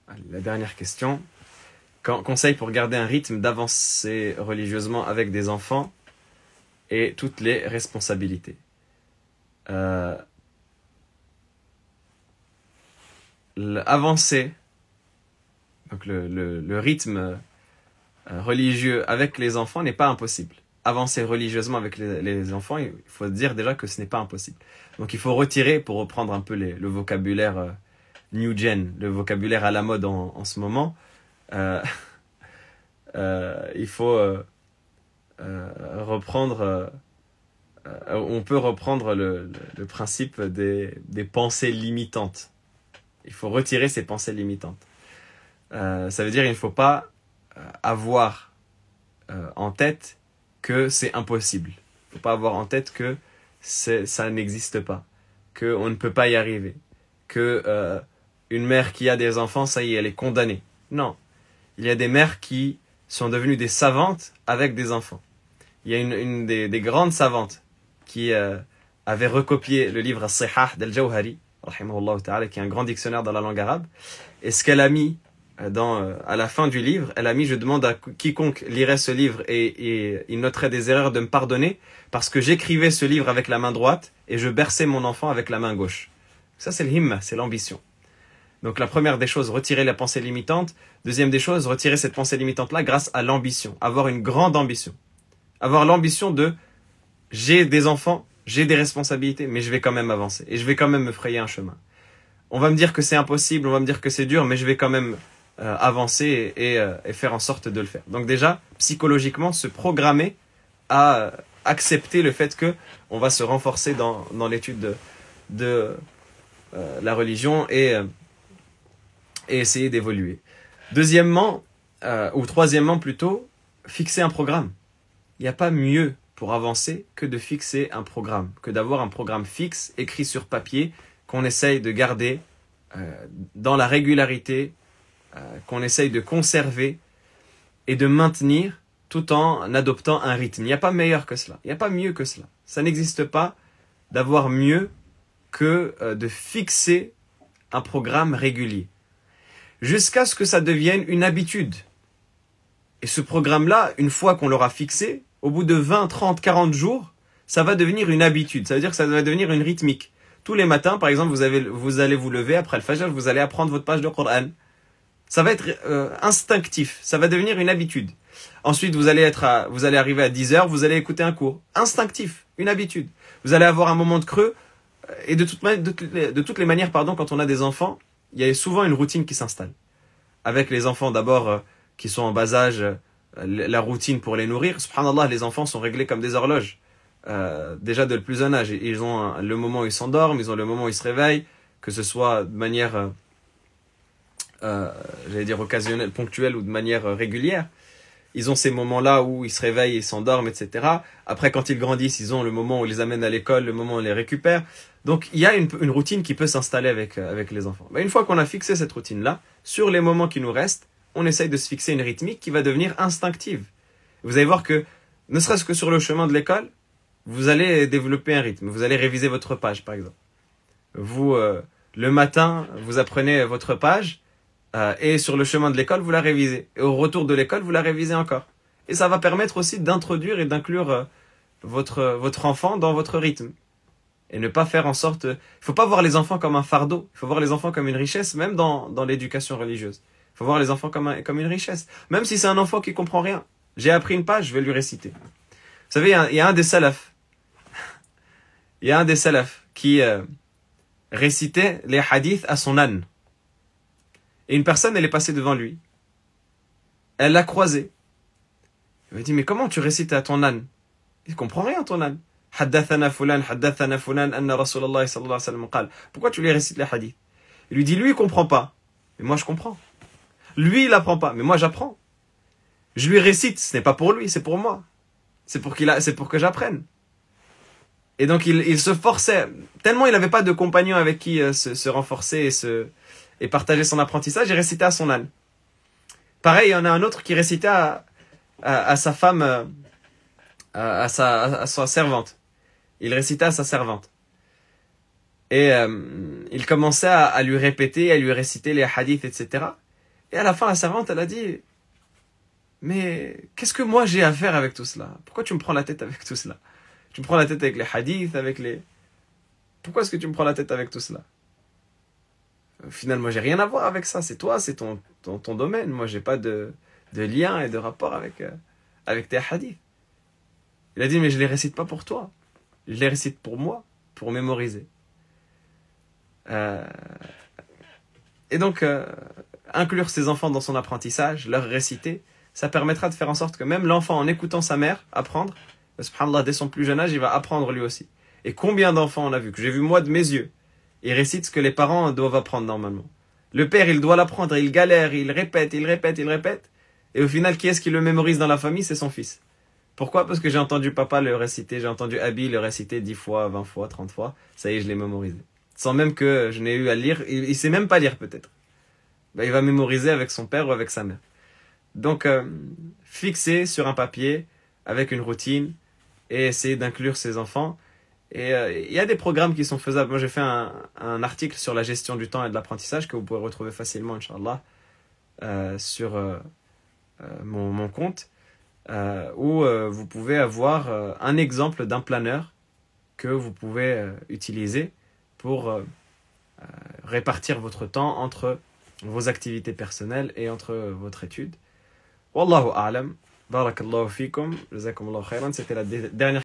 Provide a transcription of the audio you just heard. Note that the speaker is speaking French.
La dernière question. Conseil pour garder un rythme d'avancer religieusement avec des enfants et toutes les responsabilités. Avancer, donc le rythme religieux avec les enfants n'est pas impossible. Avancer religieusement avec les enfants, il faut dire déjà que ce n'est pas impossible. Donc il faut retirer, pour reprendre un peu le vocabulaire new gen, le vocabulaire à la mode en ce moment, il faut reprendre, on peut reprendre le principe des pensées limitantes. Il faut retirer ces pensées limitantes. Ça veut dire qu'il ne faut pas avoir en tête que c'est impossible. Il ne faut pas avoir en tête que ça n'existe pas, qu'on ne peut pas y arriver, que une mère qui a des enfants, ça y est, elle est condamnée. Non. Il y a des mères qui sont devenues des savantes avec des enfants. Il y a une des grandes savantes qui avait recopié le livre As-Sihah d'Al-Jawhari, rahimahullah ta'ala, qui est un grand dictionnaire dans la langue arabe. Et ce qu'elle a mis à la fin du livre, elle a mis: je demande à quiconque lirait ce livre et il noterait des erreurs de me pardonner, parce que j'écrivais ce livre avec la main droite et je berçais mon enfant avec la main gauche. Ça, c'est le himma, c'est l'ambition. Donc la première des choses, retirer la pensée limitante. Deuxième des choses, retirer cette pensée limitante-là grâce à l'ambition. Avoir une grande ambition. Avoir l'ambition de: j'ai des enfants, j'ai des responsabilités, mais je vais quand même avancer. Et je vais quand même me frayer un chemin. On va me dire que c'est impossible, on va me dire que c'est dur, mais je vais quand même avancer et faire en sorte de le faire. Donc déjà, psychologiquement, se programmer à accepter le fait que on va se renforcer dans l'étude de la religion et essayer d'évoluer. Deuxièmement, ou troisièmement plutôt, fixer un programme. Il n'y a pas mieux pour avancer que de fixer un programme, que d'avoir un programme fixe, écrit sur papier, qu'on essaye de garder dans la régularité, qu'on essaye de conserver et de maintenir tout en adoptant un rythme. Il n'y a pas meilleur que cela, il n'y a pas mieux que cela. Ça n'existe pas d'avoir mieux que de fixer un programme régulier, jusqu'à ce que ça devienne une habitude. Et ce programme-là, une fois qu'on l'aura fixé, au bout de 20, 30, 40 jours, ça va devenir une habitude. Ça veut dire que ça va devenir une rythmique. Tous les matins, par exemple, vous allez vous lever après le Fajr, vous allez apprendre votre page de Coran. Ça va être instinctif, ça va devenir une habitude. Ensuite, vous allez arriver à 10h, vous allez écouter un cours. Instinctif, une habitude. Vous allez avoir un moment de creux. Et de toutes les manières, quand on a des enfants, il y a souvent une routine qui s'installe. Avec les enfants d'abord qui sont en bas âge, la routine pour les nourrir. Subhanallah, les enfants sont réglés comme des horloges. Déjà de le plus jeune âge. Ils ont le moment où ils s'endorment, ils ont le moment où ils se réveillent, que ce soit de manière, occasionnelle, ponctuelle ou de manière régulière. Ils ont ces moments-là où ils se réveillent, ils s'endorment, etc. Après, quand ils grandissent, ils ont le moment où ils les amènent à l'école, le moment où on les récupère. Donc, il y a une routine qui peut s'installer avec les enfants. Mais une fois qu'on a fixé cette routine-là, sur les moments qui nous restent, on essaye de se fixer une rythmique qui va devenir instinctive. Vous allez voir que, ne serait-ce que sur le chemin de l'école, vous allez développer un rythme. Vous allez réviser votre page, par exemple. Vous, le matin, vous apprenez votre page, et sur le chemin de l'école, vous la révisez. Et au retour de l'école, vous la révisez encore. Et ça va permettre aussi d'introduire et d'inclure votre enfant dans votre rythme. Et ne pas faire en sorte... Il ne faut pas voir les enfants comme un fardeau. Il faut voir les enfants comme une richesse, même dans l'éducation religieuse. Il faut voir les enfants comme une richesse. Même si c'est un enfant qui ne comprend rien. J'ai appris une page, je vais lui réciter. Vous savez, il y a un des salafs. Il y a un des salafs qui récitait les hadiths à son âne. Et une personne, elle est passée devant lui. Elle l'a croisé. Elle lui a dit: mais comment tu récites à ton âne? Il ne comprend rien, ton âne. Haddathana fulan, anna Rasulallah sallallahu alayhi wa sallam qal. Pourquoi tu lui récites les hadiths? Il lui dit: lui, il ne comprend pas. Mais moi, je comprends. Lui, il n'apprend pas. Mais moi, j'apprends. Je lui récite. Ce n'est pas pour lui, c'est pour moi. C'est pour que j'apprenne. Et donc, il se forçait. Tellement il n'avait pas de compagnon avec qui se renforcer et partager son apprentissage, il récitait à son âne. Pareil, il y en a un autre qui récitait à sa femme, à sa servante. Il récitait à sa servante. Et il commençait à lui répéter, à lui réciter les hadiths, etc. Et à la fin, la servante, elle a dit, mais qu'est-ce que moi j'ai à faire avec tout cela? Pourquoi tu me prends la tête avec tout cela? Tu me prends la tête avec les hadiths, avec les... Pourquoi est-ce que tu me prends la tête avec tout cela? Finalement, j'ai rien à voir avec ça. C'est toi, c'est ton domaine. Moi, j'ai pas de lien et de rapport avec tes hadiths. Il a dit, mais je les récite pas pour toi. Je les récite pour moi, pour mémoriser. Et donc, inclure ses enfants dans son apprentissage, leur réciter, ça permettra de faire en sorte que même l'enfant, en écoutant sa mère apprendre, subhanallah, dès son plus jeune âge, il va apprendre lui aussi. Et combien d'enfants on a vu, que j'ai vu moi de mes yeux, ils récitent ce que les parents doivent apprendre normalement. Le père, il doit l'apprendre, il galère, il répète, et au final, qui est-ce qui le mémorise dans la famille? C'est son fils. Pourquoi? Parce que j'ai entendu papa le réciter, j'ai entendu Abi le réciter 10 fois, 20 fois, 30 fois, ça y est, je l'ai mémorisé. Sans même que je n'ai eu à lire, il sait même pas lire peut-être. Il va mémoriser avec son père ou avec sa mère. Donc, fixer sur un papier, avec une routine, et essayer d'inclure ses enfants. Et il y a des programmes qui sont faisables. Moi, j'ai fait un article sur la gestion du temps et de l'apprentissage que vous pouvez retrouver facilement, Inch'Allah, sur mon compte, où vous pouvez avoir un exemple d'un planeur que vous pouvez utiliser pour répartir votre temps entre vos activités personnelles et entre votre étude. Wallahu a'lam. Barakallahu fikum. Jazakumullahu khairan. C'était la dernière